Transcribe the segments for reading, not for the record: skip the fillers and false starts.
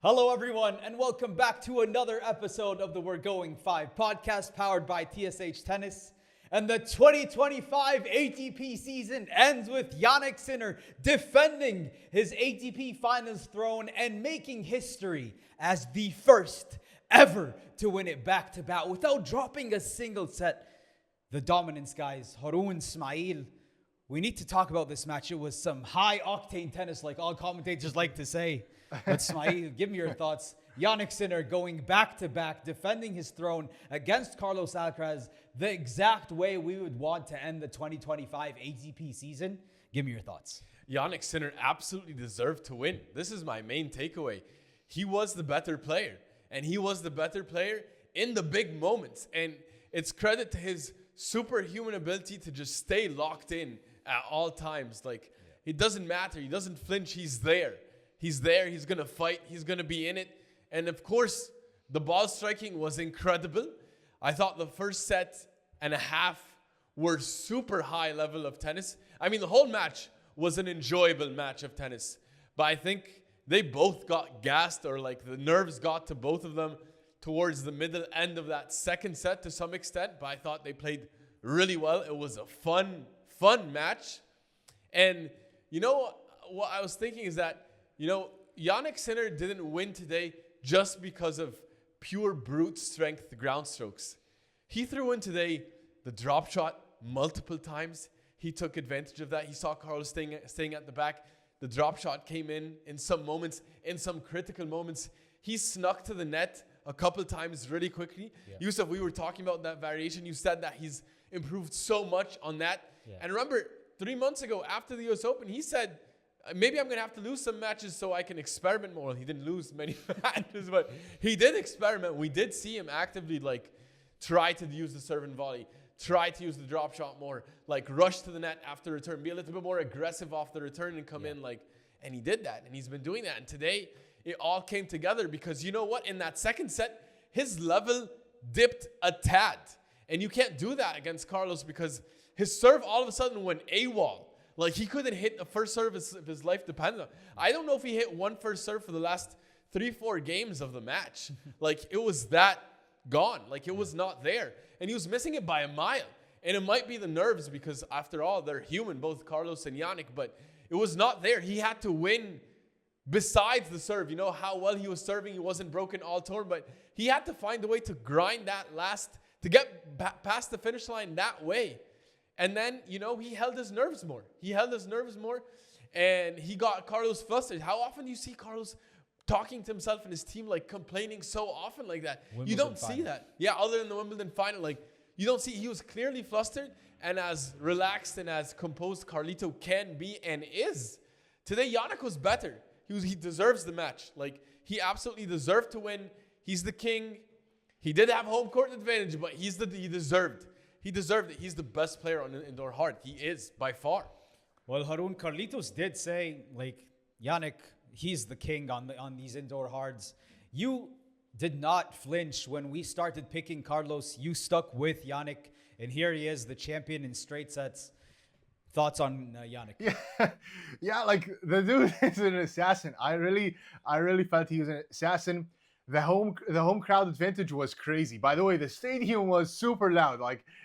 Hello, everyone, and welcome back to another episode of the We're Going 5 podcast powered by TSH Tennis. And the 2025 ATP season ends with Jannik Sinner defending his ATP Finals throne and making history as the first ever to win it back-to-back without dropping a single set. The dominance guys, Haroon, Ismail. We need to talk about this match. It was some high-octane tennis, like all commentators like to say. But Ismail, give me your thoughts. Jannik Sinner going back-to-back, defending his throne against Carlos Alcaraz, the exact way we would want to end the 2025 ATP season. Give me your thoughts. Jannik Sinner absolutely deserved to win. This is my main takeaway. He was the better player, and he was the better player in the big moments. And it's credit to his superhuman ability to just stay locked in at all times. It doesn't matter. He doesn't flinch. He's there. He's there. He's going to fight. He's going to be in it. And of course, the ball striking was incredible. I thought the first set and a half were super high level of tennis. I mean, the whole match was an enjoyable match of tennis. But I think they both got gassed, or like the nerves got to both of them towards the middle end of that second set to some extent. But I thought they played really well. It was a fun match. And you know what I was thinking is that, Jannik Sinner didn't win today just because of pure brute strength ground strokes. He threw in today the drop shot multiple times. He took advantage of that. He saw Carlos staying at the back. The drop shot came in some moments, in some critical moments. He snuck to the net a couple times really quickly. Yeah. Yusuf, we were talking about that variation. You said that he's improved so much on that. Yeah. And remember, 3 months ago after the US Open, he said, maybe I'm going to have to lose some matches so I can experiment more. He didn't lose many matches, but he did experiment. We did see him actively try to use the serve and volley, try to use the drop shot more, rush to the net after return, be a little bit more aggressive off the return and come in and he did that. And he's been doing that. And today it all came together because you know what? In that second set, his level dipped a tad. And you can't do that against Carlos because his serve all of a sudden went AWOL. He couldn't hit the first serve if his life depended on it. I don't know if he hit one first serve for the last 3-4 games of the match. It was that gone. It was not there. And he was missing it by a mile. And it might be the nerves because, after all, they're human, both Carlos and Jannik. But it was not there. He had to win besides the serve. You know how well he was serving. He wasn't broken all tour. But he had to find a way to grind that to get past the finish line that way. And then, he held his nerves more. And he got Carlos flustered. How often do you see Carlos talking to himself and his team, complaining so often like that? Wimbledon you don't final. See that. Yeah, other than the Wimbledon final, you don't see. He was clearly flustered, and as relaxed and as composed Carlito can be and is. Today, Jannik was better. He deserves the match. He absolutely deserved to win. He's the king. He did have home court advantage, but he deserved. He deserved it. He's the best player on the indoor hard. He is, by far. Well, Haroon, Carlitos did say, Jannik, he's the king on these indoor hards. You did not flinch when we started picking Carlos. You stuck with Jannik, and here he is, the champion in straight sets. Thoughts on Jannik? Yeah, the dude is an assassin. I really felt he was an assassin. The home crowd advantage was crazy. By the way, the stadium was super loud.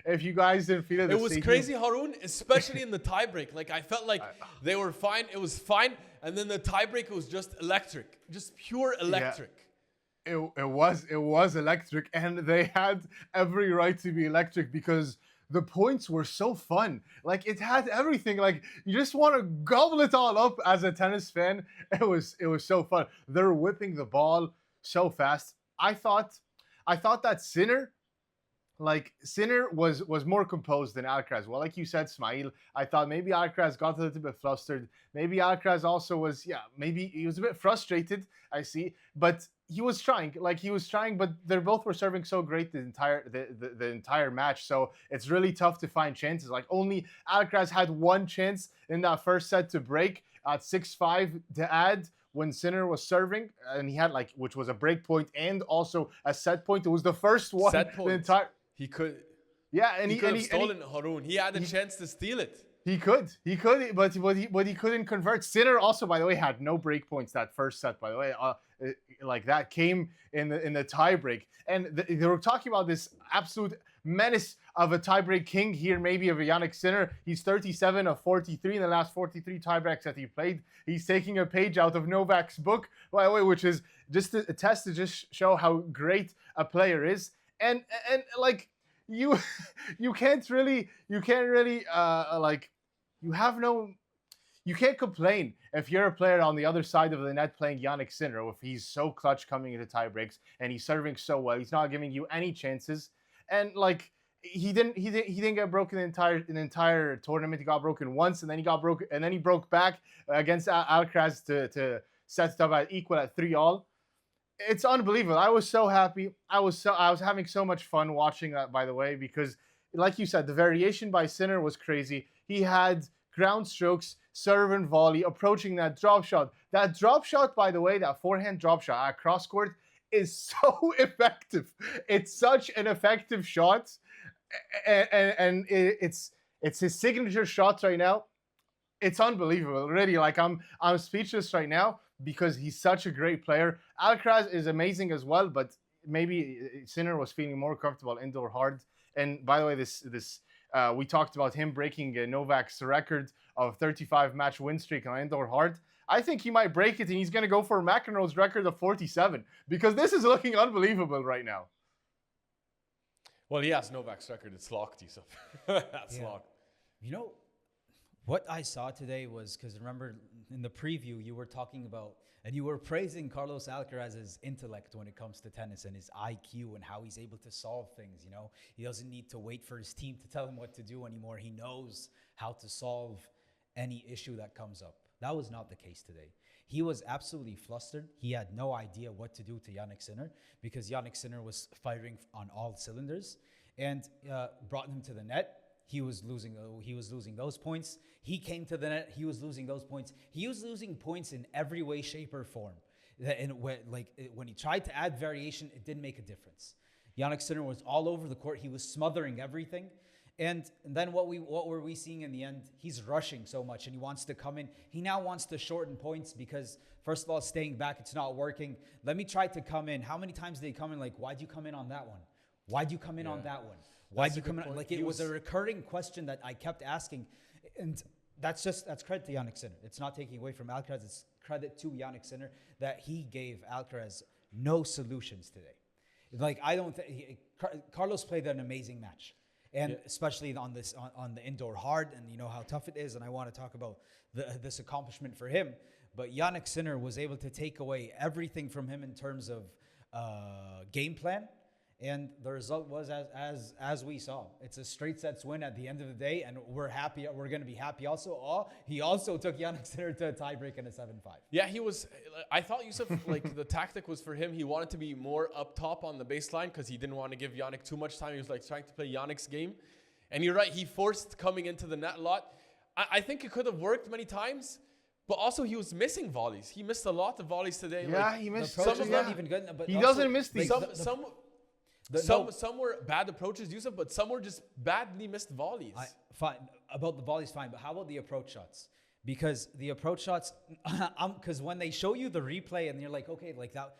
If you guys didn't feel it, it was crazy, Haroon, especially in the tiebreak. I felt they were fine. It was fine, and then the tiebreak was just electric, just pure electric. Yeah, it was electric, and they had every right to be electric because the points were so fun. It had everything. You just want to gobble it all up as a tennis fan. It was so fun. They're whipping the ball so fast. I thought that Sinner was more composed than Alcaraz. Well, like you said, Ismail, I thought maybe Alcaraz got a little bit flustered. Maybe Alcaraz also was, maybe he was a bit frustrated, I see. But he was trying, but they both were serving so great the entire match. So it's really tough to find chances. Only Alcaraz had one chance in that first set to break at 6-5 to add when Sinner was serving, and he had which was a break point and also a set point. It was the first one. Set point. He could. Yeah, and he could have stolen Haroon. He had a chance to steal it. He could, but he couldn't convert. Sinner also, by the way, had no break points that first set. By the way, like that came in the tiebreak, and they were talking about this absolute menace of a tiebreak king here, maybe of a Jannik Sinner. He's 37 of 43 in the last 43 tiebreaks that he played. He's taking a page out of Novak's book, by the way, which is just a test to just show how great a player is. And like you can't really like you have no. You can't complain if you're a player on the other side of the net playing Jannik Sinner, if he's so clutch coming into tie breaks and he's serving so well. He's not giving you any chances, and like he didn't get broken the entire tournament. He got broken once, and then he broke back against Alcaraz to set it up at equal at 3-3. It's unbelievable. I was so happy. I was having so much fun watching that, by the way, because like you said, the variation by Sinner was crazy. He had ground strokes, serve and volley, approaching that drop shot. That drop shot, by the way, that forehand drop shot at cross court is so effective. It's such an effective shot, and it's his signature shot right now. It's unbelievable, really. Like I'm speechless right now because he's such a great player. Alcaraz is amazing as well, but maybe Sinner was feeling more comfortable indoor hard. And by the way, this we talked about him breaking Novak's record of 35 match win streak on indoor hard. I think he might break it, and he's going to go for McEnroe's record of 47 because this is looking unbelievable right now. Well, he has Novak's record. It's locked, Yusuf. That's locked. You know, what I saw today was, because remember in the preview you were talking about, and you were praising Carlos Alcaraz's intellect when it comes to tennis and his IQ and how he's able to solve things, you know. He doesn't need to wait for his team to tell him what to do anymore. He knows how to solve any issue that comes up. That was not the case today. He was absolutely flustered. He had no idea what to do to Jannik Sinner because Jannik Sinner was firing on all cylinders and brought him to the net. He was losing those points. He came to the net. He was losing those points. He was losing points in every way, shape, or form. And when he tried to add variation, it didn't make a difference. Jannik Sinner was all over the court. He was smothering everything. And then what were we seeing in the end? He's rushing so much, and he wants to come in. He now wants to shorten points because, first of all, staying back, it's not working. Let me try to come in. How many times did he come in? Like, why'd you come in on that one? Why'd you come in on that one? Why'd you come in? Like, it was a recurring question that I kept asking. And that's credit to Jannik Sinner. It's not taking away from Alcaraz. It's credit to Jannik Sinner that he gave Alcaraz no solutions today. Like, I don't think Carlos played an amazing match. And especially on the indoor hard, and you know how tough it is, and I want to talk about this accomplishment for him. But Jannik Sinner was able to take away everything from him in terms of game plan, and the result was as we saw. It's a straight sets win at the end of the day, and we're happy. We're going to be happy also. He also took Jannik Sinner to a tiebreak in a 7-5. Yeah, he was. I thought Yusuf, like the tactic was for him. He wanted to be more up top on the baseline because he didn't want to give Jannik too much time. He was like trying to play Jannik's game, and you're right. He forced coming into the net a lot. I think it could have worked many times. But also, he was missing volleys. He missed a lot of volleys today. Yeah, like, he missed some of them. Not even good. But he also, doesn't miss these. Some were bad approaches, Yusuf, but some were just badly missed volleys. Fine. About the volleys, fine. But how about the approach shots? Because the approach shots, because when they show you the replay and you're like, okay, like that,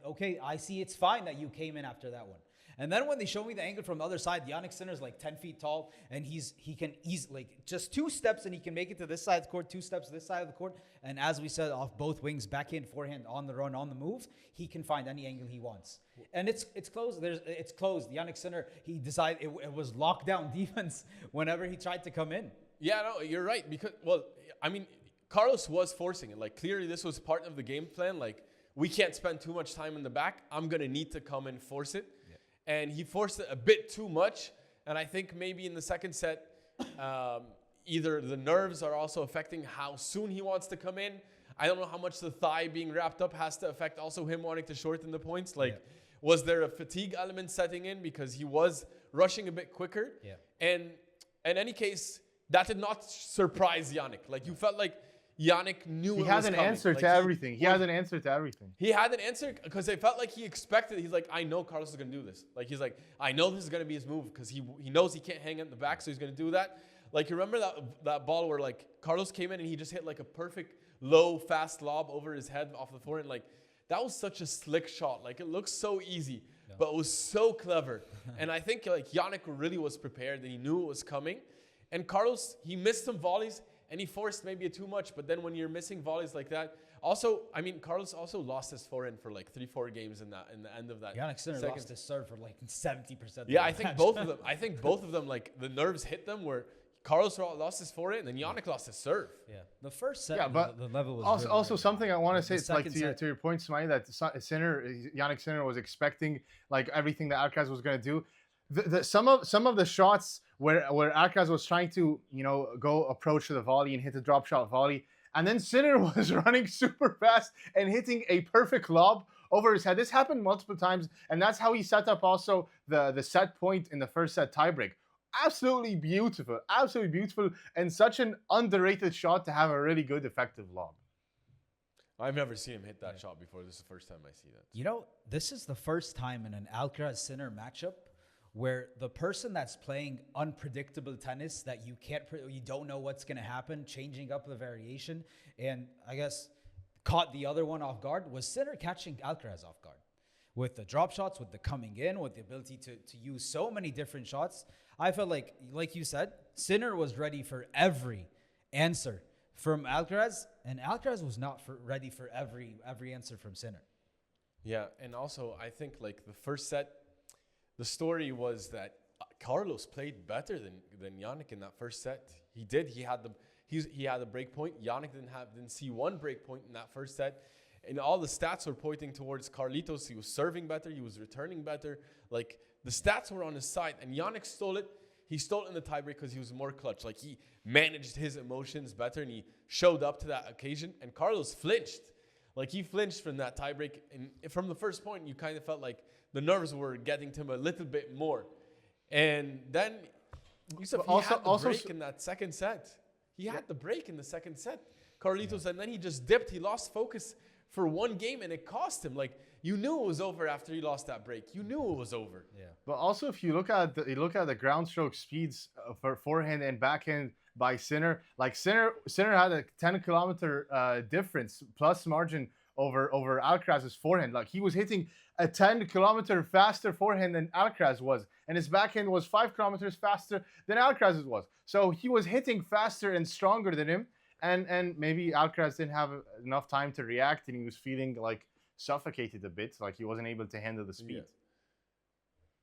okay, I see it's fine that you came in after that one. And then when they show me the angle from the other side, Jannik Sinner's like 10 feet tall, and he can easily, like, just 2 steps and he can make it to this side of the court, 2 steps to this side of the court. And as we said, off both wings, backhand, forehand, on the run, on the move, he can find any angle he wants. And it's closed. It's closed. Jannik Sinner, he decided it was lockdown defense whenever he tried to come in. Yeah, no, you're right. Because, well, I mean, Carlos was forcing it. Like, clearly this was part of the game plan. Like, we can't spend too much time in the back. I'm going to need to come and force it. And he forced it a bit too much. And I think maybe in the second set, either the nerves are also affecting how soon he wants to come in. I don't know how much the thigh being wrapped up has to affect also him wanting to shorten the points. Like, was there a fatigue element setting in because he was rushing a bit quicker? Yeah. And in any case, that did not surprise Jannik. Like, you felt like Jannik knew he it had was an coming. answer like to everything. He had an answer to everything. He had an answer because it felt like he expected. He's like, I know Carlos is going to do this. Like, he's like, I know this is going to be his move because he knows he can't hang in the back, so he's going to do that. Like, you remember that ball where, like, Carlos came in and he just hit, like, a perfect low, fast lob over his head off the forehand. Like, that was such a slick shot. Like, it looks so easy, but it was so clever. And I think, like, Jannik really was prepared and he knew it was coming. And Carlos, he missed some volleys and he forced maybe too much. But then when you're missing volleys like that, also, I mean, Carlos also lost his forehand for like 3-4 games in the end of that. Jannik Sinner lost his serve for like 70%. Yeah, I think both of them. I think both of them, like, the nerves hit them where Carlos lost his forehand and then Jannik lost his serve. Yeah, the first set, but the level was also really something I want to say. It's like second set. to your point, Smiley, that Jannik Sinner was expecting like everything that Alcaraz was going to do. Some of the shots where Alcaraz was trying to go approach to the volley and hit a drop shot volley, and then Sinner was running super fast and hitting a perfect lob over his head. This happened multiple times, and that's how he set up also the set point in the first set tiebreak. Absolutely beautiful, and such an underrated shot to have a really good, effective lob. I've never seen him hit that shot before. This is the first time I see that. You know, this is the first time in an Alcaraz-Sinner matchup where the person that's playing unpredictable tennis that you don't know what's going to happen, changing up the variation, and I guess caught the other one off guard, was Sinner catching Alcaraz off guard. With the drop shots, with the coming in, with the ability to use so many different shots. I felt like you said, Sinner was ready for every answer from Alcaraz, and Alcaraz was not ready for every answer from Sinner. Yeah, and also I think like the first set, the story was that Carlos played better than Jannik in that first set. He did. He had the break point. Jannik didn't see one break point in that first set. And all the stats were pointing towards Carlitos. He was serving better. He was returning better. Like, the stats were on his side. And Jannik stole it. He stole it in the tiebreak because he was more clutch. Like, he managed his emotions better and he showed up to that occasion. And Carlos flinched. Like, he flinched from that tiebreak. And from the first point, you kind of felt like the nerves were getting to him a little bit more. And then, Yusuf, he had the break in that second set. He had the break in the second set. Carlitos, and then he just dipped. He lost focus for one game, and it cost him. Like, you knew it was over after he lost that break. You knew it was over. Yeah. But also, if you look at the ground stroke speeds for forehand and backhand by Sinner, like Sinner had a 10-kilometer difference plus margin over Alcaraz's forehand. Like, he was hitting a 10-kilometer faster forehand than Alcaraz was, and his backhand was 5 kilometers faster than Alcaraz's was. So he was hitting faster and stronger than him. And maybe Alcaraz didn't have enough time to react, and he was feeling like suffocated a bit, like he wasn't able to handle the speed.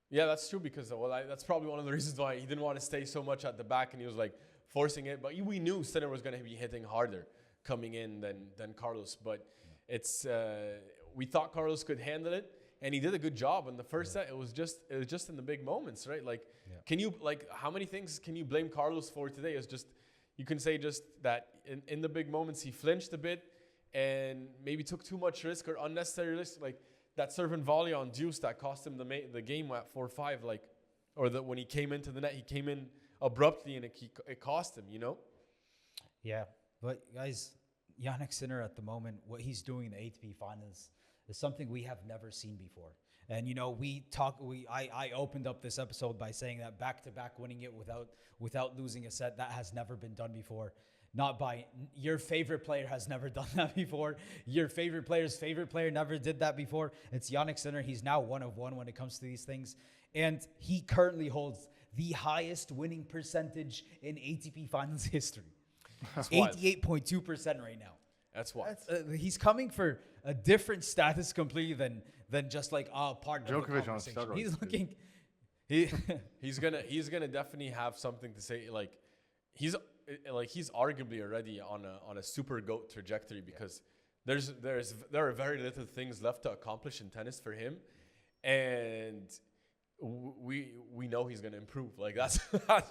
Yeah, that's true because that's probably one of the reasons why he didn't want to stay so much at the back, and he was like forcing it. But we knew Sinner was going to be hitting harder coming in than Carlos. But it's we thought Carlos could handle it, and he did a good job. In the first set, it was just in the big moments, right? Like, can you how many things can you blame Carlos for today? It's just. You can say just that in the big moments, he flinched a bit and maybe took too much risk or unnecessary risk. Like that serve and volley on Deuce that cost him the game at 4-5. Like, or when he came into the net, he came in abruptly and it cost him, Yeah. But guys, Jannik Sinner at the moment, what he's doing in the ATP Finals is something we have never seen before. And I opened up this episode by saying that back-to-back winning it without losing a set, that has never been done before. Not by your favorite player has never done that before. Your favorite player's favorite player never did that before. It's Jannik Sinner. He's now 1 of 1 when it comes to these things. And he currently holds the highest winning percentage in ATP Finals history. 88.2% right now. That's why. He's coming for a different status completely than just like part of the conversation. On steroids, he's looking. He's gonna definitely have something to say. Like he's arguably already on a super GOAT trajectory because there are very little things left to accomplish in tennis for him, and we know he's gonna improve. Like that's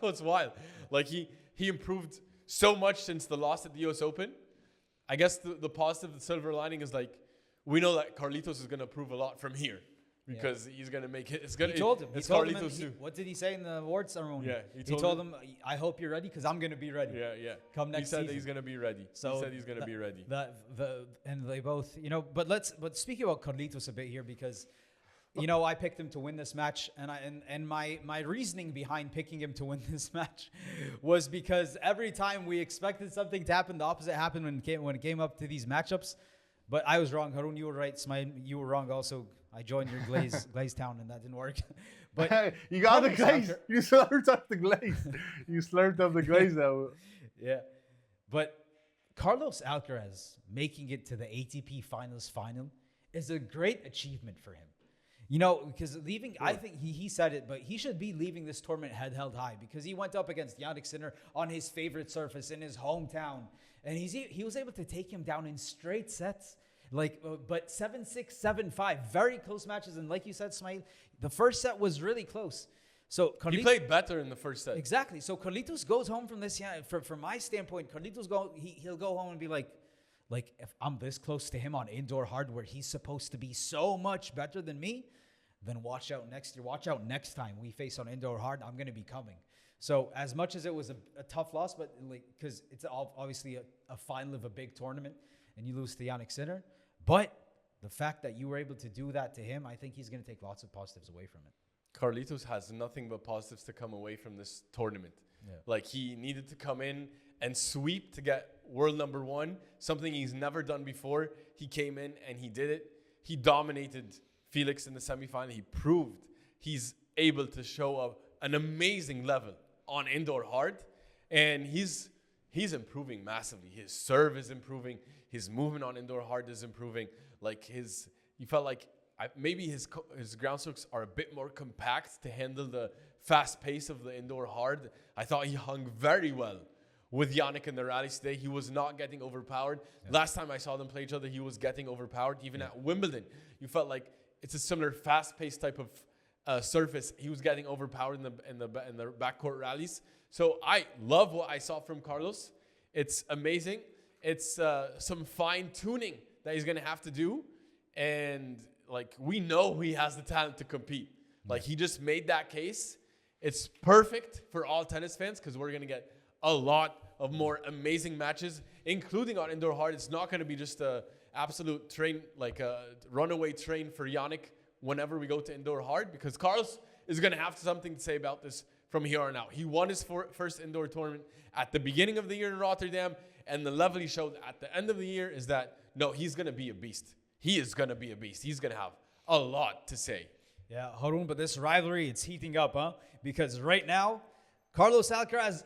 what's wild. Like he improved so much since the loss at the U.S. Open. I guess the positive, the silver lining is like we know that Carlitos is going to improve a lot from here because he's going to make it. It's going. He told him. It's he told Carlitos him too. What did he say in the awards ceremony? Yeah, he told him, "I hope you're ready because I'm going to be ready." Yeah. Come next season. He said that he's going to be ready. So he said he's going to be ready. And they both, But speaking about Carlitos a bit here because You know, I picked him to win this match, and my reasoning behind picking him to win this match was because every time we expected something to happen, the opposite happened when it came up to these matchups. But I was wrong. Harun, you were right. Smile, you were wrong also. I joined your glaze town, and that didn't work. But you got the glaze. You slurped up the glaze. You slurped up the glaze, though. Yeah. But Carlos Alcaraz making it to the ATP Finals final is a great achievement for him. You know, because leaving, I think he said it, but he should be leaving this tournament head held high because he went up against Jannik Sinner on his favorite surface in his hometown. And he was able to take him down in straight sets. But 7-6, 7-5, very close matches. And like you said, Smail, the first set was really close. So he played better in the first set. Exactly. So Carlitos goes home from this. Yeah, from my standpoint, Carlitos he'll go home and be like, if I'm this close to him on indoor hard where he's supposed to be so much better than me, then watch out next year. Watch out next time we face on indoor hard. I'm going to be coming. So as much as it was a tough loss, but because it's obviously a final of a big tournament and you lose to Jannik Sinner, but the fact that you were able to do that to him, I think he's going to take lots of positives away from it. Carlitos has nothing but positives to come away from this tournament. Yeah. Like, he needed to come in and sweep to get world number one, something he's never done before. He came in and he did it. He dominated Felix in the semifinal. He proved he's able to show an amazing level on indoor hard, and he's improving massively. His serve is improving. His movement on indoor hard is improving. You felt like maybe his ground strokes are a bit more compact to handle the fast pace of the indoor hard. I thought he hung very well with Jannik in the rallies today. He was not getting overpowered. Yeah. Last time I saw them play each other, he was getting overpowered. Even at Wimbledon, you felt like it's a similar fast-paced type of surface. He was getting overpowered in the backcourt rallies. So I love what I saw from Carlos. It's amazing. It's some fine-tuning that he's going to have to do. And, we know he has the talent to compete. He just made that case. It's perfect for all tennis fans because we're going to get a lot of more amazing matches, including on indoor hard. It's not going to be just a absolute train, a runaway train for Jannik whenever we go to indoor hard, because Carlos is going to have something to say about this from here on out. He won his first indoor tournament at the beginning of the year in Rotterdam, and the level he showed at the end of the year is that, no, he's going to be a beast. He is going to be a beast. He's going to have a lot to say. Yeah, Harun, but this rivalry, it's heating up, huh? Because right now, Carlos Alcaraz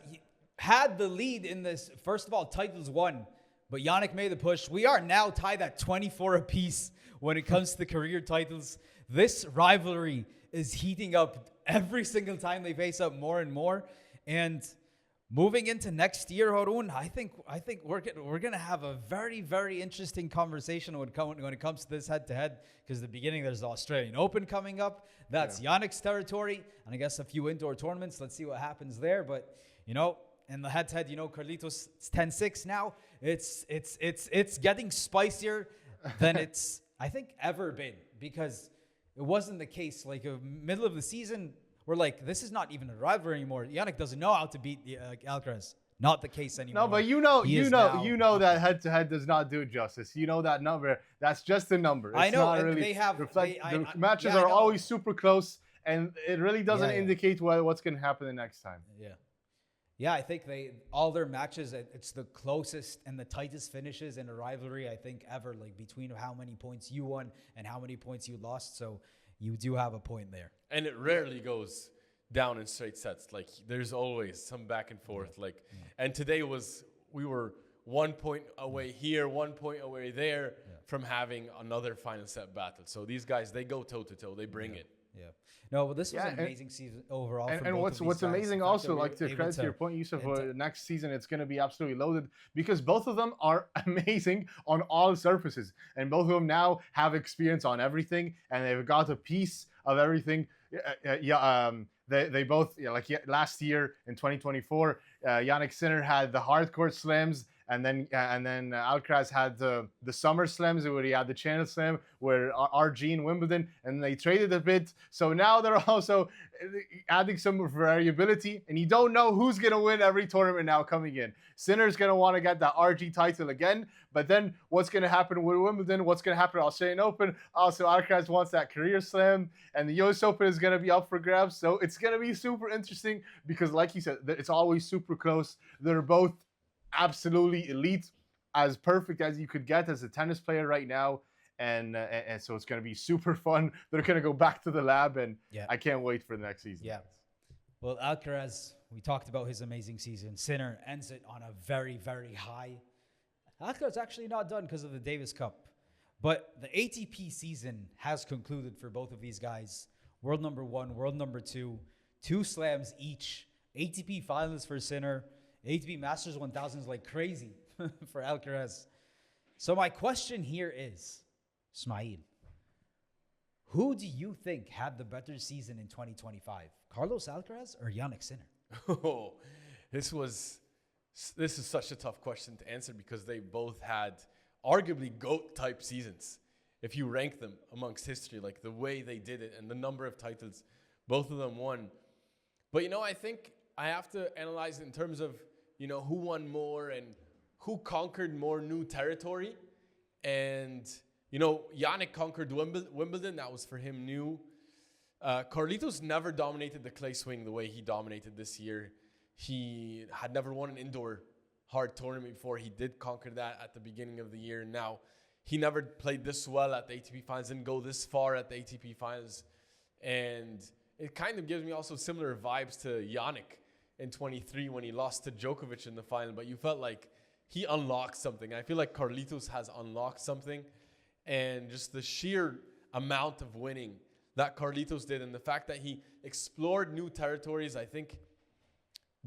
had the lead in this. First of all, titles won, but Jannik made the push. We are now tied at 24 apiece when it comes to the career titles. This rivalry is heating up every single time they face up more and more. And moving into next year, Harun, I think we're gonna have a very, very interesting conversation when it comes to this head-to-head. Because the beginning, there's the Australian Open coming up. That's Jannik's territory, and I guess a few indoor tournaments. Let's see what happens there. But in the head-to-head, Carlitos, it's 10-6 now. It's getting spicier than it's I think ever been, because it wasn't the case. Middle of the season, we're like, this is not even a rivalry anymore. Jannik doesn't know how to beat Alcaraz. Not the case anymore. No, but you know that head-to-head does not do it justice. You know that number. That's just a number. It's I know. Not really the matches are always super close, and it really doesn't indicate what's going to happen the next time. Yeah. Yeah, I think all their matches, it's the closest and the tightest finishes in a rivalry, I think, ever, between how many points you won and how many points you lost. So you do have a point there. And it rarely goes down in straight sets. There's always some back and forth. And today we were 1 point away here, 1 point away there from having another final set battle. So these guys, they go toe-to-toe. They bring it. Yeah. No, but this was an amazing season overall. And what's amazing also, to credit to your point, Yusuf, next season it's going to be absolutely loaded because both of them are amazing on all surfaces, and both of them now have experience on everything, and they've got a piece of everything. They both last year in 2024, Jannik Sinner had the hardcourt slams and then Alcaraz had the Summer Slams where he had the Channel Slam, where RG and Wimbledon, and they traded a bit. So now they're also adding some variability, and you don't know who's gonna win every tournament now coming in. Sinner's gonna want to get that RG title again, but then what's gonna happen with Wimbledon? What's gonna happen at Australian Open? Also, Alcaraz wants that career slam, and the US Open is gonna be up for grabs. So it's gonna be super interesting because, like you said, it's always super close. They're both absolutely elite, as perfect as you could get as a tennis player right now, and so it's going to be super fun. They're going to go back to the lab, and I can't wait for the next season. Yeah. Well, Alcaraz, we talked about his amazing season. Sinner ends it on a very, very high. Alcaraz actually not done because of the Davis Cup, but the ATP season has concluded for both of these guys. World number 1, world number 2, 2 slams each. ATP Finals for Sinner. ATP Masters 1000 is like crazy for Alcaraz. So my question here is, Smail, who do you think had the better season in 2025? Carlos Alcaraz or Jannik Sinner? Oh, this is such a tough question to answer because they both had arguably GOAT type seasons. If you rank them amongst history, like the way they did it and the number of titles both of them won. But I think I have to analyze it in terms of who won more and who conquered more new territory. And, Jannik conquered Wimbledon. That was for him new. Carlitos never dominated the clay swing the way he dominated this year. He had never won an indoor hard tournament before. He did conquer that at the beginning of the year. Now, he never played this well at the ATP Finals, didn't go this far at the ATP Finals. And it kind of gives me also similar vibes to Jannik in 23 when he lost to Djokovic in the final, but you felt like he unlocked something. I feel like Carlitos has unlocked something, and just the sheer amount of winning that Carlitos did and the fact that he explored new territories, I think,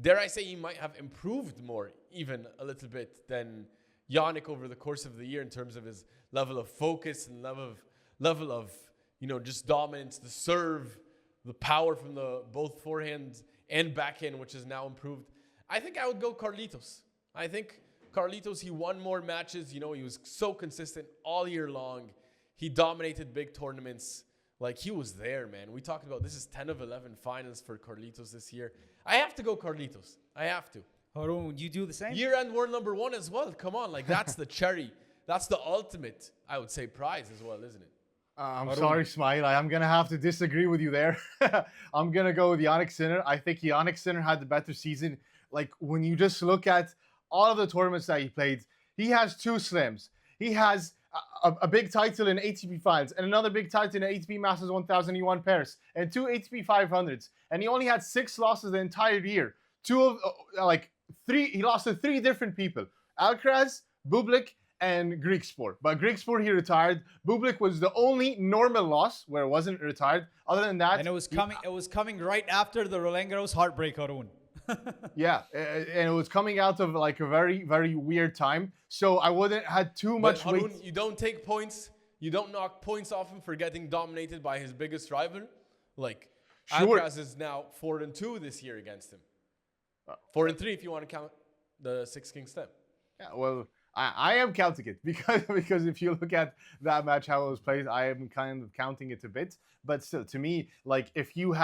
dare I say, he might have improved more even a little bit than Jannik over the course of the year in terms of his level of focus and level of just dominance, the serve, the power from the both forehand and backhand, which is now improved. I think I would go Carlitos. I think Carlitos, he won more matches. He was so consistent all year long. He dominated big tournaments. Like, he was there, man. We talked about this is 10 of 11 finals for Carlitos this year. I have to go Carlitos. I have to. Harun, would you do the same? Year-end world number 1 as well. Come on, like, that's the cherry. That's the ultimate, I would say, prize as well, isn't it? I'm sorry, Smail. I'm going to have to disagree with you there. I'm going to go with Jannik Sinner. I think Jannik Sinner had the better season. Like, when you just look at all of the tournaments that he played, he has 2 slams. He has a big title in ATP Finals and another big title in ATP Masters 1000. He won Paris and 2 ATP 500s. And he only had 6 losses the entire year. 3. He lost to 3 different people: Alcaraz, Bublik, and Greek Sport. But Greek Sport, he retired. Bublik was the only normal loss where it wasn't retired. Other than that, and it was coming right after the Roland Garros heartbreak, Harun. Yeah, and it was coming out of like a very, very weird time. So I wouldn't had too much Harun, weight. you don't take points. You don't knock points off him for getting dominated by his biggest rival. Like, Sure. Alcaraz is now 4-2 this year against him. 4-3 if you want to count the Six Kings Slam. Yeah, well, I am counting it because if you look at that match, how it was played, I am kind of counting it a bit. But still, to me, like, if you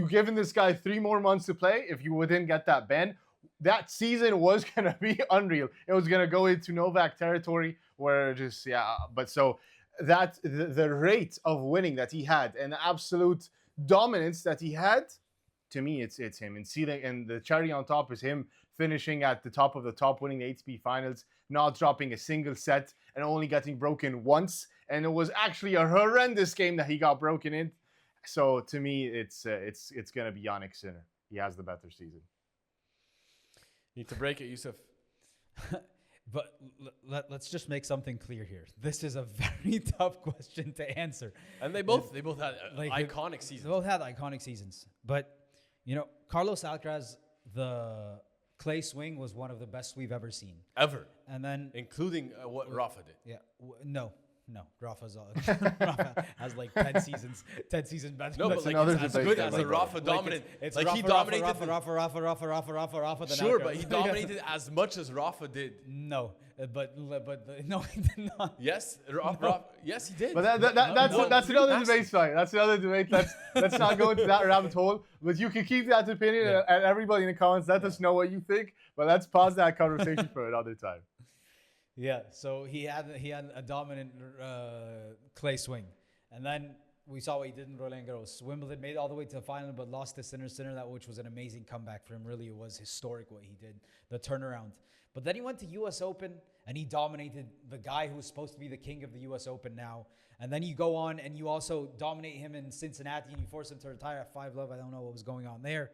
given this guy 3 more months to play, if you wouldn't get that ban, that season was going to be unreal. It was going to go into Novak territory where just, but so that the rate of winning that he had and the absolute dominance that he had, to me, it's him. And the cherry on top is him finishing at the top of the top, winning the ATP Finals, not dropping a single set and only getting broken once. And it was actually a horrendous game that he got broken in. So to me, it's going to be Jannik Sinner. He has the better season. Need to break it, Yusuf. But let's just make something clear here. This is a very tough question to answer. And they both had iconic seasons. They both had iconic seasons. But, Carlos Alcaraz, the clay swing was one of the best we've ever seen. Ever. And then... Including what Rafa did. Yeah. No. No, Rafa's Rafa has like 10 seasons better. No, but like another it's as debate good then, as like, a Rafa dominant. It's Like Rafa, he dominated. Rafa. Then Sure, Alcaraz. but he dominated as much as Rafa did. No, but no, he did not. Yes, yes, he did. But that's another debate, Spike. That's another debate. Let's not go into that rabbit hole. But you can keep that opinion, and everybody in the comments, let us know what you think. But let's pause that conversation for another time. Yeah, so he had a dominant clay swing, and then we saw what he did in Roland Garros. Wimbledon made it all the way to the final, but lost to Sinner, which was an amazing comeback for him. Really, it was historic what he did, the turnaround. But then he went to U.S. Open, and he dominated the guy who was supposed to be the king of the U.S. Open now. And then you go on, and you also dominate him in Cincinnati, and you force him to retire at 5-love. I don't know what was going on there.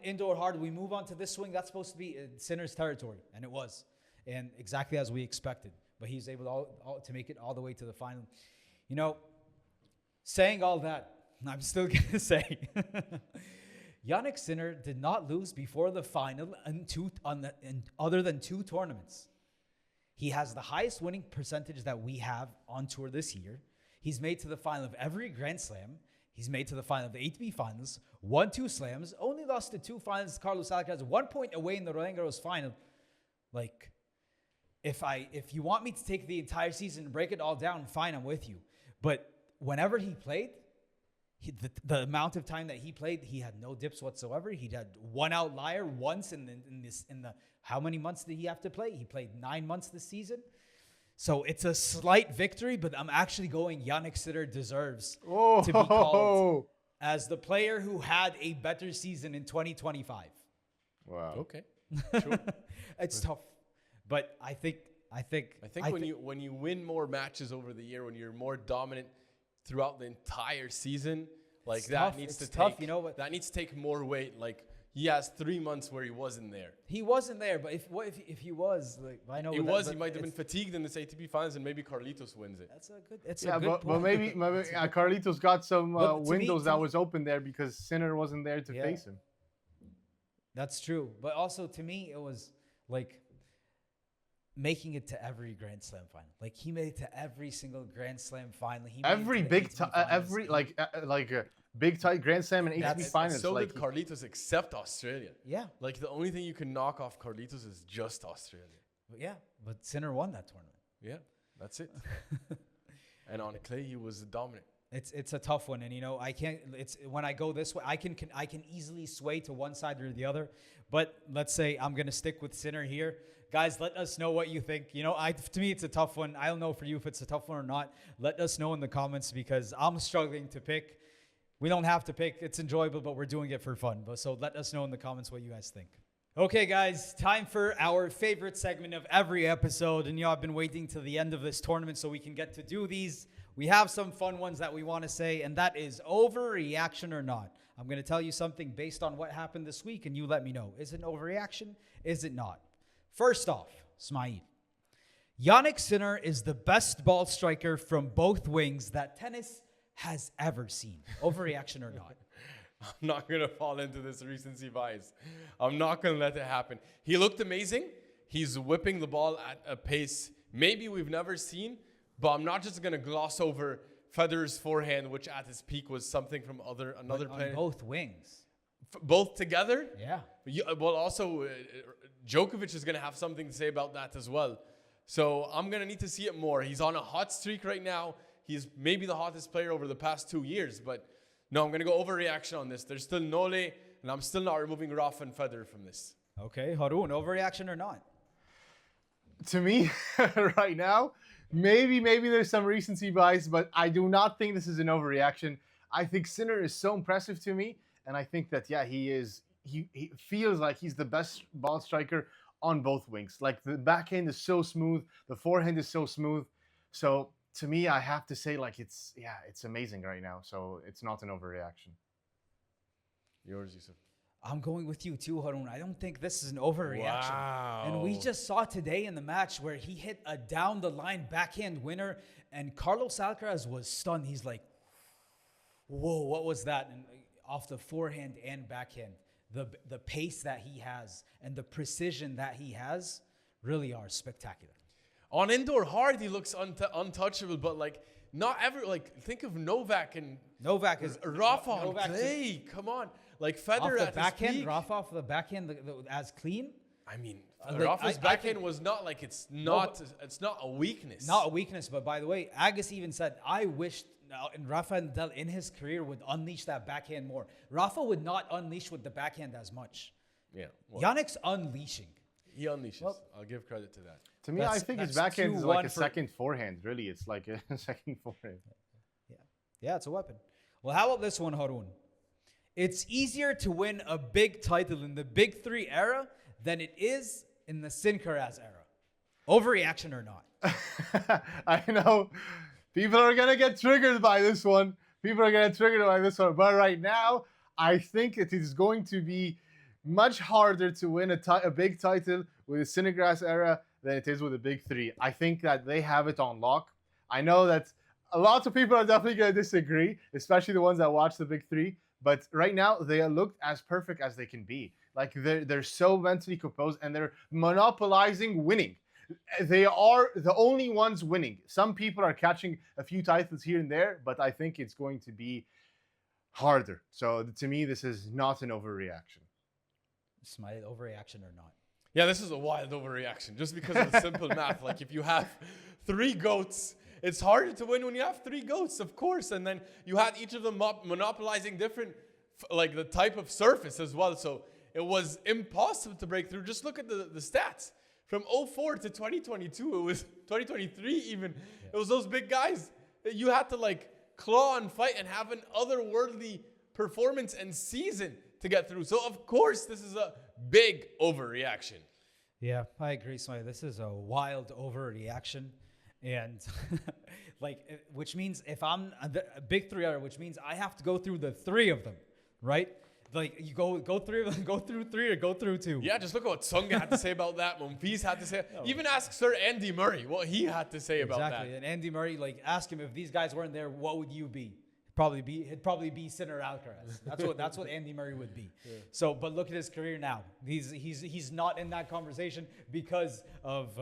Indoor hard, we move on to this swing. That's supposed to be Sinner's territory, and it was. And exactly as we expected. But he was able to make it all the way to the final. You know, saying all that, I'm still going to say, Jannik Sinner did not lose before the final in other than 2 tournaments. He has the highest winning percentage that we have on tour this year. He's made to the final of every Grand Slam. He's made to the final of the ATP Finals, won 2 slams, only lost to 2 finals. Carlos Alcaraz, 1 point away in the Roland Garros final. Like, if you want me to take the entire season and break it all down, fine, I'm with you. But whenever he played, the amount of time that he played, he had no dips whatsoever. He had one outlier once in the how many months did he have to play? He played 9 months this season. So it's a slight victory, but I'm actually going Jannik Sinner deserves to be called as the player who had a better season in 2025. Wow. Okay. Sure. It's tough. But I think when you win more matches over the year, when you're more dominant throughout the entire season, like it's that tough. needs It's to tough, take you know what? that needs to take more weight. Like he has 3 months where he wasn't there. He wasn't there, but if he was, like, I know He that, might have been fatigued in this ATP Finals, and maybe Carlitos wins it. That's a good. It's Yeah, a good but point. maybe Carlitos got some But to windows me- that was open there because Sinner wasn't there to Yeah. face him. That's true. But also to me, it was like making it to every Grand Slam final. Like he made it to every single Grand Slam final. He made Every it to the big, ATP finals. big tight Grand Slam and ATP That's- Finals. So like, did Carlitos, except Australia. Yeah, Like the only thing you can knock off Carlitos is just Australia. but Sinner won that tournament. Yeah, that's it. And on clay, he was dominant. It's a tough one, and you know I can't. It's when I go this way, I can easily sway to one side or the other. But let's say I'm gonna stick with Sinner here, guys. Let us know what you think. You know, to me it's a tough one. I don't know for you if it's a tough one or not. Let us know in the comments because I'm struggling to pick. We don't have to pick. It's enjoyable, but we're doing it for fun. But so let us know in the comments what you guys think. Okay, guys, time for our favorite segment of every episode. And, you know, I've been waiting to the end of this tournament so we can get to do these. We have some fun ones that we want to say, and that is overreaction or not. I'm going to tell you something based on what happened this week, and you let me know. Is it an overreaction? Is it not? First off, Smail. Jannik Sinner is the best ball striker from both wings that tennis has ever seen. Overreaction or not? I'm not going to fall into this recency bias. I'm not going to let it happen. He looked amazing. He's whipping the ball at a pace maybe we've never seen, but I'm not just going to gloss over Federer's forehand, which at his peak was something from another player. On both wings. Both together? Yeah. Well, also, Djokovic is going to have something to say about that as well. So I'm going to need to see it more. He's on a hot streak right now. He's maybe the hottest player over the past 2 years, but no, I'm going to go overreaction on this. There's still Nole, and I'm still not removing Rafa and Federer from this. Okay, Haroon, overreaction or not? To me, right now, maybe there's some recency bias, but I do not think this is an overreaction. I think Sinner is so impressive to me, and I think that, yeah, he feels like he's the best ball striker on both wings. Like, the backhand is so smooth, the forehand is so smooth. So, to me, I have to say, like, it's amazing right now. So, it's not an overreaction. Yours, Yusuf. I'm going with you too, Haroon. I don't think this is an overreaction. Wow. And we just saw today in the match where he hit a down-the-line backhand winner, and Carlos Alcaraz was stunned. He's like, whoa, what was that? And off the forehand and backhand, the pace that he has and the precision that he has really are spectacular. On indoor hard, he looks untouchable, but like not ever. Like think of Novak and Novak is Rafa on Novak clay. Come on, like off Federer the at backhand. his peak. Rafa off the backhand as clean. I mean, Like, Rafa's I backhand think- was not like it's not a weakness. Not a weakness, but by the way, Agassi even said, I wish Rafa Nadal in his career would unleash that backhand more. Rafa would not unleash with the backhand as much. Yeah, well, Yannick's unleashing. he unleashes. Well- I'll give credit to that. To me, That's- I think his that's backhand is like 2-1 a for- second forehand. Really, it's like a second forehand. Yeah, it's a weapon. Well, how about this one, Haroon? It's easier to win a big title in the Big Three era than it is in the Alcaraz era. Overreaction or not? I know people are gonna get triggered by this one. People are gonna get triggered by this one. But right now, I think it is going to be much harder to win a big title with the Sinnergrass era than it is with the Big Three. I think that they have it on lock. I know that a lot of people are definitely gonna disagree, especially the ones that watch the Big Three. But right now, they look as perfect as they can be. Like they're so mentally composed and they're monopolizing winning. They are the only ones winning. Some people are catching a few titles here and there, but I think it's going to be harder. So to me, this is not an overreaction. Smile, overreaction or not? Yeah, this is a wild overreaction just because of the simple math. Like if you have 3 GOATs, it's harder to win when you have 3 GOATs, of course. And then you had each of them monopolizing different, like the type of surface as well. So it was impossible to break through. Just look at the stats. From 04 to 2022, it was 2023 even. Yeah. It was those big guys that you had to like claw and fight and have an otherworldly performance and season to get through. So of course, this is a big overreaction. Yeah, I agree, Smiley. This is a wild overreaction. And which means if I'm a Big Three era, which means I have to go through the 3 of them, right? Like you go through 3 or go through 2. Yeah, just look at what Tsonga had to say about that. Monfils had to say. Even ask Sir Andy Murray what he had to say about that. Exactly. And Andy Murray, like, ask him if these guys weren't there, what would you be? He'd probably be Sinner Alcaraz. That's what Andy Murray would be. Yeah. So, but look at his career now. He's not in that conversation because of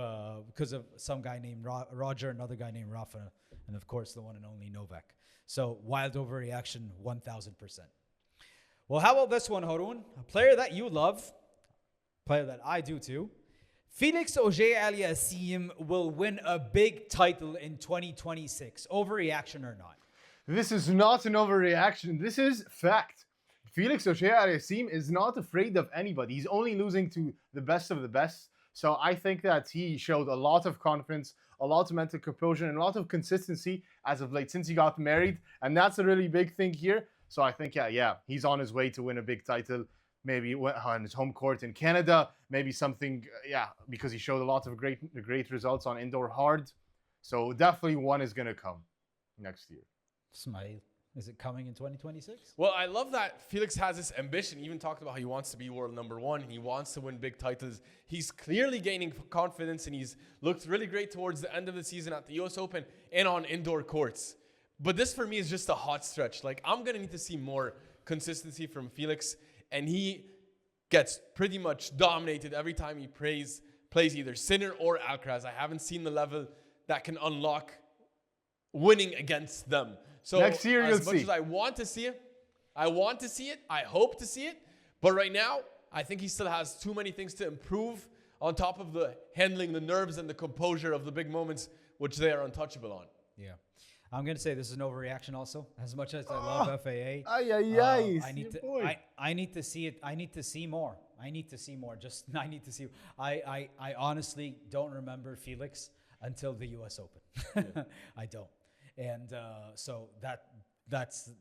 some guy named Roger, another guy named Rafa, and of course the one and only Novak. So wild overreaction, 1,000%. Well, how about this one, Haroon? A player that you love, a player that I do too. Felix Auger-Aliassime will win a big title in 2026. Overreaction or not? This is not an overreaction. This is fact. Felix Auger-Aliassime is not afraid of anybody. He's only losing to the best of the best. So I think that he showed a lot of confidence, a lot of mental composure, and a lot of consistency as of late since he got married. And that's a really big thing here. So I think, yeah, he's on his way to win a big title, maybe on his home court in Canada, maybe something, because he showed a lot of great results on indoor hard. So definitely one is going to come next year. Smile. Is it coming in 2026? Well, I love that Felix has this ambition. He even talked about how he wants to be world #1. He wants to win big titles. He's clearly gaining confidence, and he's looked really great towards the end of the season at the US Open and on indoor courts. But this for me is just a hot stretch. Like, I'm going to need to see more consistency from Felix. And he gets pretty much dominated every time he plays either Sinner or Alcaraz. I haven't seen the level that can unlock winning against them. So next year, as much as I want to see it, I hope to see it. But right now, I think he still has too many things to improve on top of the handling the nerves and the composure of the big moments, which they are untouchable on. Yeah. I'm going to say this is an overreaction also. As much as I love FAA. I need to see it. I need to see more. I need to see. I honestly don't remember Felix until the US Open. Yeah. I don't. And so that's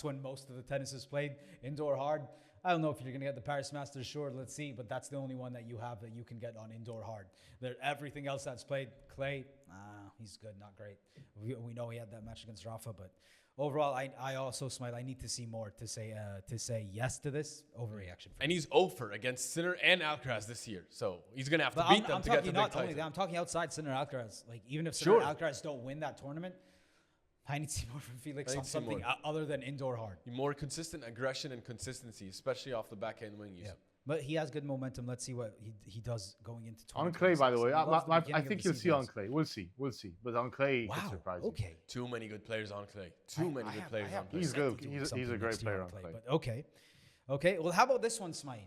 when most of the tennis is played indoor hard. I don't know if you're going to get the Paris Masters, sure, let's see, but that's the only one that you have that you can get on indoor hard. Everything else that's played, clay, he's good, not great. We know he had that match against Rafa, but overall, I also, Smile, I need to see more to say yes to this overreaction. And he's 0 against Sinner and Alcaraz this year, so he's going to have to beat them to get the big title. I'm talking outside Sinner Alcaraz. Like, even if Sinner Alcaraz don't win that tournament, I need to see more from Felix on something other than indoor hard. More consistent aggression and consistency, especially off the backhand wing use. Yeah. But he has good momentum. Let's see what he does going into 2026. On clay, by the way. He loves the I beginning of think the you'll see season. on clay. We'll see. But on clay, Wow. it's surprising. Okay. Too many good players on clay. Too many good players on clay. He's good. Doing He's something a great next year player on on clay. But okay. Okay. Well, how about this one, Smain?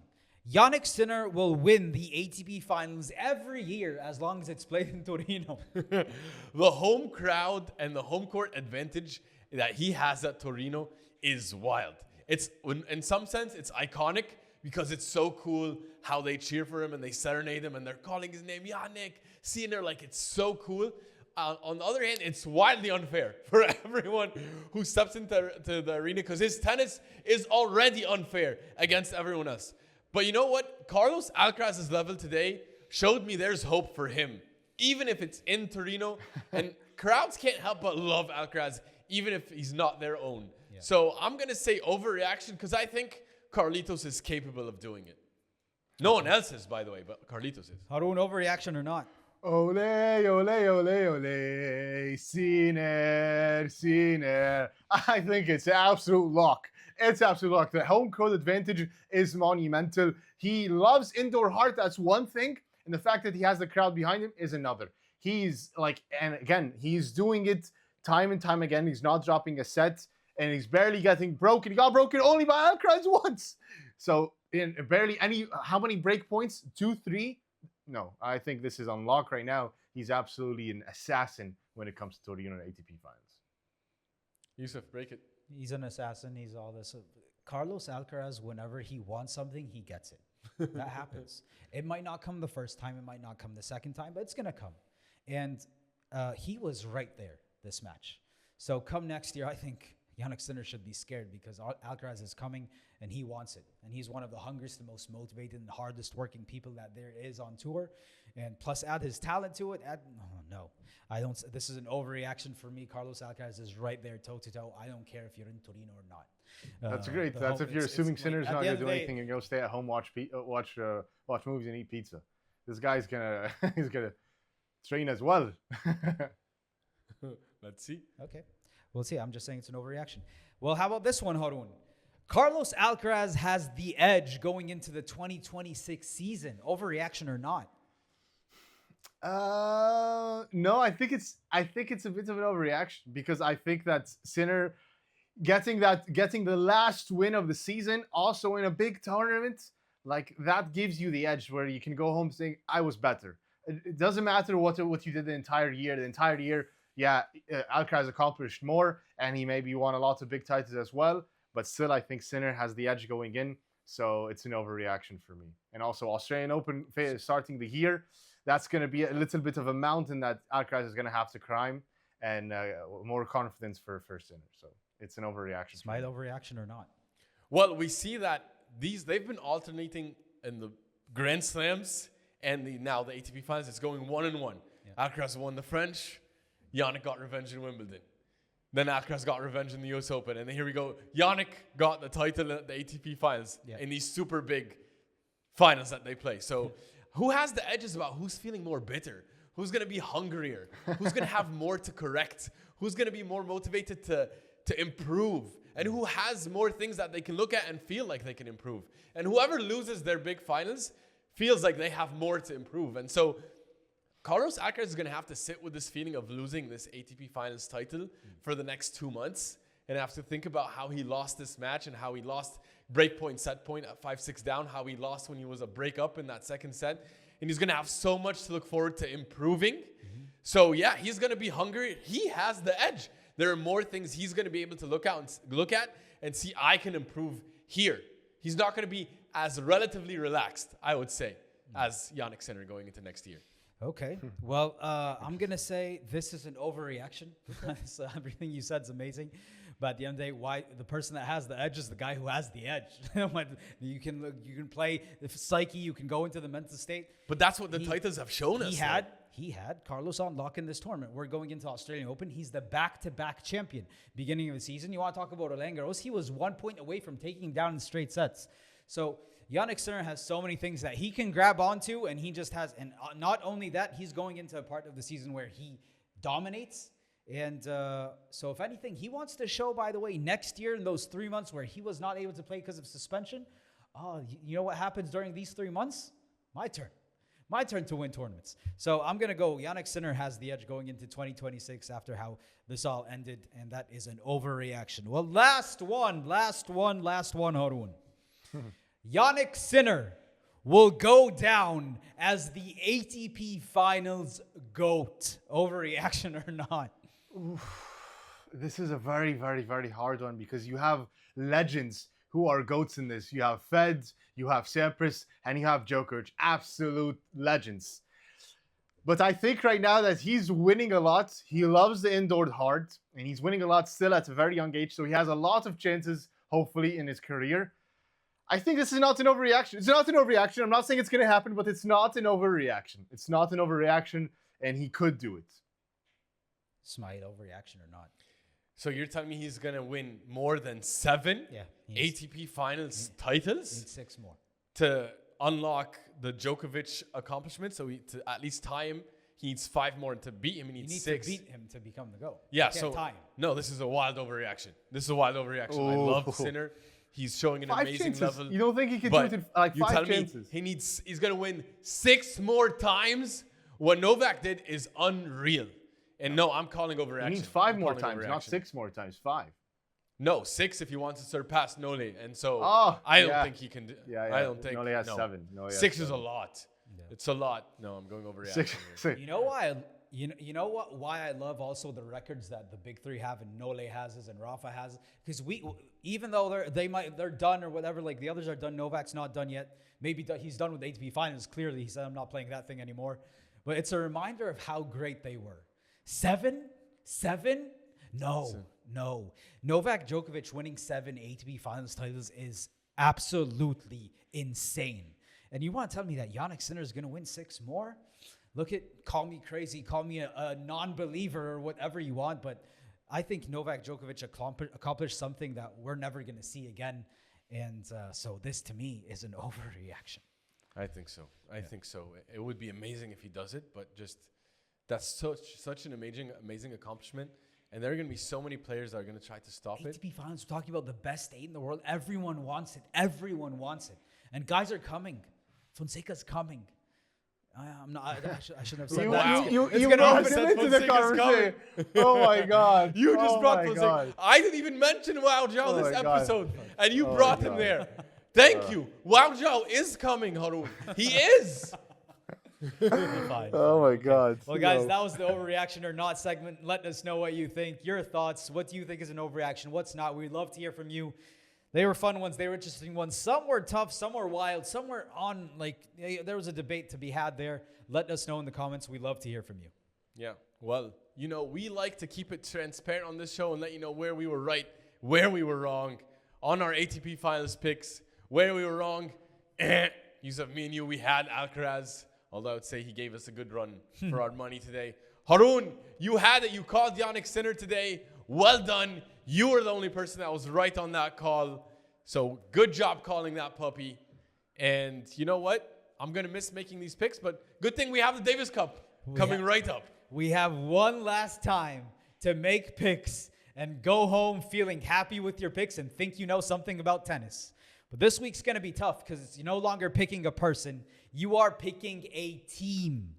Jannik Sinner will win the ATP Finals every year as long as it's played in Torino. The home crowd and the home court advantage that he has at Torino is wild. It's in some sense it's iconic because it's so cool how they cheer for him and they serenade him and they're calling his name Jannik Sinner, like it's so cool. On the other hand, it's wildly unfair for everyone who steps into the arena because his tennis is already unfair against everyone else. But you know what? Carlos Alcaraz's level today showed me there's hope for him, even if it's in Torino. And crowds can't help but love Alcaraz, even if he's not their own. Yeah. So I'm going to say overreaction because I think Carlitos is capable of doing it. No one else is, by the way, but Carlitos is. Haroon, overreaction or not? Ole, ole, ole, ole, Sinner, Sinner. I think it's absolute luck. It's absolute luck. The home court advantage is monumental. He loves indoor heart. That's one thing. And the fact that he has the crowd behind him is another. He's like, and again, he's doing it time and time again. He's not dropping a set and he's barely getting broken. He got broken only by Alcaraz once. So in barely any, how many break points? 2, 3? No, I think this is on lock right now. He's absolutely an assassin when it comes to Torino and ATP Finals. Yusuf, break it. He's an assassin. He's all this. Carlos Alcaraz, whenever he wants something, he gets it. That happens. It might not come the first time. It might not come the second time, but it's going to come. And he was right there this match. So come next year, I think Jannik Sinner should be scared because Alcaraz is coming and he wants it. And he's one of the hungriest, the most motivated, and hardest working people that there is on tour. And plus add his talent to it. No, I don't. This is an overreaction for me. Carlos Alcaraz is right there toe to toe. I don't care if you're in Torino or not. That's great. That's if you're assuming Sinner's not going to do anything and go stay at home, watch movies and eat pizza. This guy's gonna he's gonna train as well. Let's see. Okay, we'll see. I'm just saying it's an overreaction. Well, how about this one, Haroon? Carlos Alcaraz has the edge going into the 2026 season. Overreaction or not? No, I think it's a bit of an overreaction because I think that Sinner getting the last win of the season, also in a big tournament, like that gives you the edge where you can go home saying I was better. It doesn't matter what you did the entire year. The entire year, yeah, Alcaraz accomplished more, and he maybe won a lot of big titles as well. But still, I think Sinner has the edge going in, so it's an overreaction for me. And also, Australian Open starting the year, that's going to be a little bit of a mountain that Alcaraz is going to have to climb, and more confidence for Sinner. So it's an overreaction. Is my overreaction or not? Well, we see that they've been alternating in the Grand Slams and now the ATP Finals. It's going 1-1. Yeah. Alcaraz won the French. Jannik got revenge in Wimbledon. Then Alcaraz got revenge in the US Open. And then here we go. Jannik got the title at the ATP Finals in these super big finals that they play. So who has the edges about who's feeling more bitter? Who's going to be hungrier? Who's going to have more to correct? Who's going to be more motivated to improve? And who has more things that they can look at and feel like they can improve? And whoever loses their big finals feels like they have more to improve. And so Carlos Alcaraz is going to have to sit with this feeling of losing this ATP Finals title for the next 2 months and have to think about how he lost this match and how he lost break point, set point at 5-6 down, how he lost when he was a break up in that second set. And he's going to have so much to look forward to improving. So yeah, he's going to be hungry. He has the edge. There are more things he's going to be able to look at and see I can improve here. He's not going to be as relatively relaxed, I would say, as Jannik Sinner going into next year. Okay. Well, I'm going to say this is an overreaction. So everything you said is amazing. But at the end of the day, the person that has the edge is the guy who has the edge. you can play the psyche, you can go into the mental state. But that's what the titles have shown us. He had Carlos on lock in this tournament. We're going into Australian Open. He's the back-to-back champion. Beginning of the season, you want to talk about Roland Garros? He was 1 point away from taking down in straight sets. So Jannik Sinner has so many things that he can grab onto, and he just has. And not only that, he's going into a part of the season where he dominates. And so if anything, he wants to show, by the way, next year in those 3 months where he was not able to play because of suspension, Oh, you know what happens during these 3 months? My turn. My turn to win tournaments. So I'm going to go. Jannik Sinner has the edge going into 2026 after how this all ended, and that is an overreaction. Well, last one, Harun. Jannik Sinner will go down as the ATP Finals GOAT. Overreaction or not? This is a very, very, very hard one because you have legends who are GOATs in this. You have Fed, you have Sampras, and you have Djokovic. Absolute legends. But I think right now that he's winning a lot. He loves the indoor hard, and he's winning a lot still at a very young age. So he has a lot of chances, hopefully, in his career. I think this is not an overreaction. It's not an overreaction. I'm not saying it's going to happen, but it's not an overreaction. It's not an overreaction, and he could do it. Smite, overreaction or not? So you're telling me he's going to win more than 7 ATP Finals titles? He needs 6 more. To unlock the Djokovic accomplishment, so to at least tie him, he needs 5 more. And to beat him, he needs 6. To beat him to become the GOAT. Yeah, so tie him. No, this is a wild overreaction. I love Sinner. He's showing an 5 amazing chances. level. You don't think he can do it in like 5 chances? He's going to win 6 more times. What Novak did is unreal. And no, I'm calling overreaction. He needs 5 more times, not 6 more times. 5. No, 6 if he wants to surpass Nole. And so I don't think he can do. I don't think. Nole has 7. 6 is a lot. Yeah. It's a lot. No, I'm going overreaction. 6. You know why? You know what? Why I love also the records that the big 3 have, and Nole has and Rafa has, because even though they're done or whatever, like the others are done, Novak's not done yet. Maybe he's done with the ATP Finals. Clearly, he said I'm not playing that thing anymore. But it's a reminder of how great they were. 7? No. Novak Djokovic winning 7 ATP Finals titles is absolutely insane. And you want to tell me that Jannik Sinner is going to win 6 more? Call me crazy, call me a non-believer or whatever you want, but I think Novak Djokovic accomplished something that we're never going to see again. And so this, to me, is an overreaction. I think so. I think so. It would be amazing if he does it, but just that's such an amazing accomplishment. And there are going to be so many players that are going to try to stop it. ATP Finals, we're talking about the best 8 in the world. Everyone wants it. And guys are coming. Fonseca's coming. I shouldn't have said that. You brought him into the conversation. Oh my God. You just brought Fonseca. I didn't even mention Wow Zhao this episode. And you brought him there. Thank you. Wow Zhao is coming, Harun. He is. Fine. Oh my God. Well, guys, that was the overreaction or not segment. Let us know what you think. Your thoughts. What do you think is an overreaction? What's not? We'd love to hear from you. They were fun ones. They were interesting ones. Some were tough. Some were wild. Some were on, there was a debate to be had there. Let us know in the comments. We'd love to hear from you. Yeah. Well, we like to keep it transparent on this show and let you know where we were right, where we were wrong on our ATP Finals picks, where we were wrong. Yusuf, me and you, we had Alcaraz. Although I would say he gave us a good run for our money today. Harun, you had it. You called Jannik Sinner today. Well done. You were the only person that was right on that call. So good job calling that puppy. And you know what? I'm going to miss making these picks, but good thing we have the Davis Cup coming right up. We have one last time to make picks and go home feeling happy with your picks and think you know something about tennis. But this week's going to be tough because you're no longer picking a person. You are picking a team.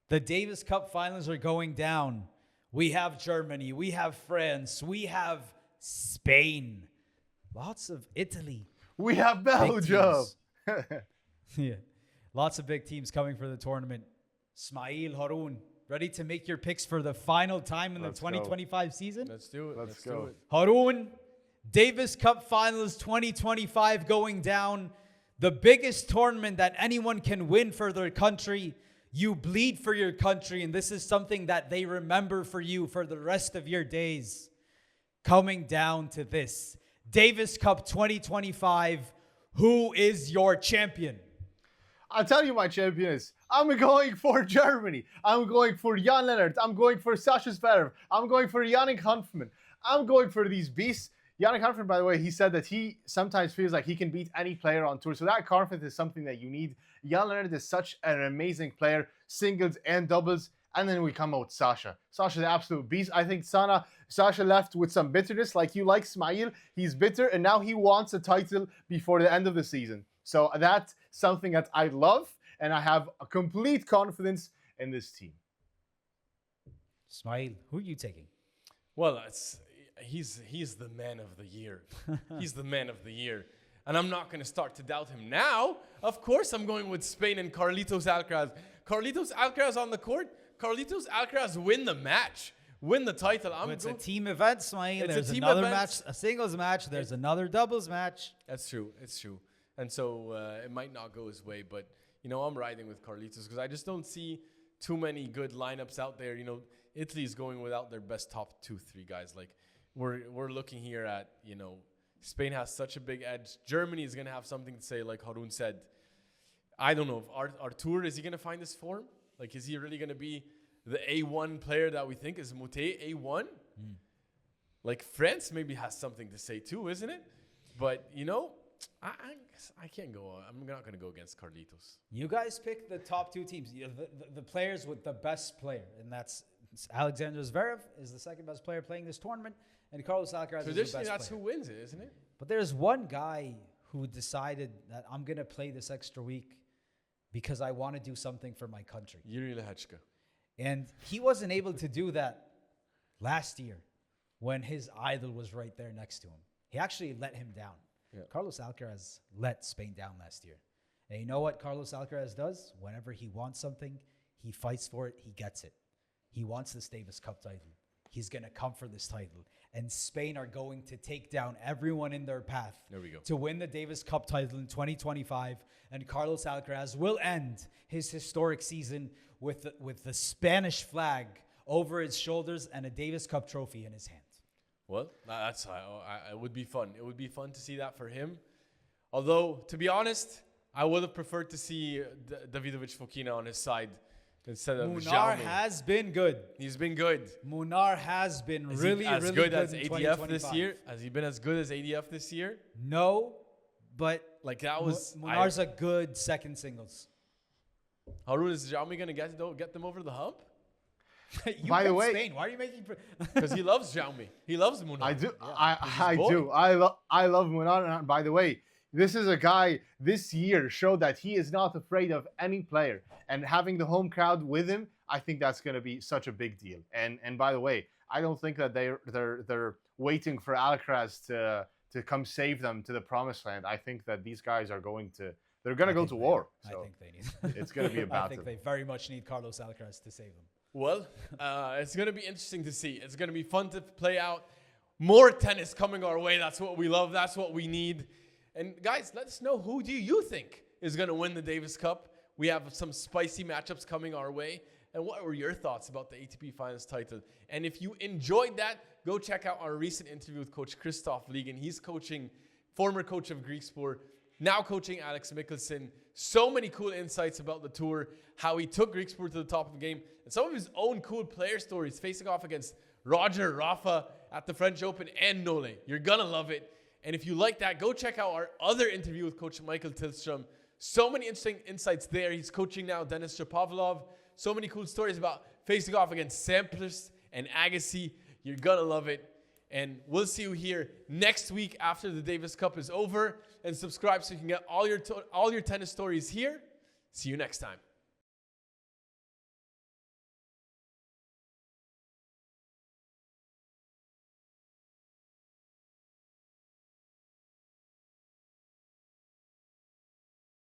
The Davis Cup finals are going down. We have Germany. We have France. We have Spain. Lots of Italy. We have Belgium. Yeah. Lots of big teams coming for the tournament. Ismail, Harun, ready to make your picks for the final time in the 2025 season? Let's do it. Let's go. Harun, Davis Cup Finals 2025 going down. The biggest tournament that anyone can win for their country. You bleed for your country, and this is something that they remember for you for the rest of your days. Coming down to this. Davis Cup 2025. Who is your champion? I'll tell you my champion is. I'm going for Germany. I'm going for Jan Lennart. I'm going for Sasha Zverev. I'm going for Yannick Hanfmann. I'm going for these beasts. Yannick Hanfmann, by the way, he said that he sometimes feels like he can beat any player on tour. So that confidence is something that you need. Jan Lennart is such an amazing player, singles and doubles. And then we come out with Sasha. Sasha's the absolute beast. I think Sasha left with some bitterness, like you like Smail. He's bitter, and now he wants a title before the end of the season. So that's something that I love, and I have a complete confidence in this team. Smail, who are you taking? Well, he's the man of the year. He's the man of the year. And I'm not going to start to doubt him now. Of course, I'm going with Spain and Carlitos Alcaraz. Carlitos Alcaraz on the court. Carlitos Alcaraz win the match. Win the title. It's a team event, Smail. It's There's a team another event. match, a singles match. There's another doubles match. That's true. It's true. And so it might not go his way. But, I'm riding with Carlitos because I just don't see too many good lineups out there. Italy's going without their best top 2-3 guys. Like, we're looking here at, Spain has such a big edge. Germany is going to have something to say, like Harun said. I don't know if Artur, is he going to find his form? Like, is he really going to be the A1 player that we think? Is Moute A1? Like, France maybe has something to say too, isn't it? But, I can't go. I'm not going to go against Carlitos. You guys pick the top two teams. The players with the best player, and that's Alexander Zverev is the second best player playing this tournament, and Carlos Alcaraz is the best player. Traditionally, that's who wins it, isn't it? But there's one guy who decided that I'm going to play this extra week because I want to do something for my country. Yuri Lehechka. And he wasn't able to do that last year when his idol was right there next to him. He actually let him down. Yeah. Carlos Alcaraz let Spain down last year. And you know what Carlos Alcaraz does? Whenever he wants something, he fights for it, he gets it. He wants this Davis Cup title. He's going to come for this title. And Spain are going to take down everyone in their path to win the Davis Cup title in 2025. And Carlos Alcaraz will end his historic season with the Spanish flag over his shoulders and a Davis Cup trophy in his hand. Well, it would be fun. It would be fun to see that for him. Although, to be honest, I would have preferred to see Davidovich Fokina on his side instead of Munar Jaume. has been good. He's been good. Munar has been really good as in ADF this year? Has he been as good as ADF this year? No, but like that was Munar's a good second singles. Harun, is Jaume going to get them over the hump? By the way, Spain. Why are you making? Because he loves Jaume. He loves Munar. I do. Yeah, I do. I love Munar. And by the way, this is a guy this year showed that he is not afraid of any player, and having the home crowd with him, I think that's going to be such a big deal. And by the way, I don't think that they're waiting for Alcaraz to come save them to the promised land. I think that these guys are going to go to war. So I think they need. It's going to be a battle. I think they very much need Carlos Alcaraz to save them. Well, it's going to be interesting to see. It's going to be fun to play out. More tennis coming our way. That's what we love. That's what we need. And guys, let us know, who do you think is going to win the Davis Cup? We have some spicy matchups coming our way. And what were your thoughts about the ATP Finals title? And if you enjoyed that, go check out our recent interview with Coach Christoph Ligon. He's former coach of Griekspoor, now coaching Alex Mikkelsen. So many cool insights about the tour, how he took Griekspoor to the top of the game, and some of his own cool player stories facing off against Roger, Rafa at the French Open and Nole. You're going to love it. And if you like that, go check out our other interview with Coach Michael Tillstrom. So many interesting insights there. He's coaching now Denis Shapovalov. So many cool stories about facing off against Sampras and Agassi. You're going to love it. And we'll see you here next week after the Davis Cup is over. And subscribe so you can get all your tennis stories here. See you next time.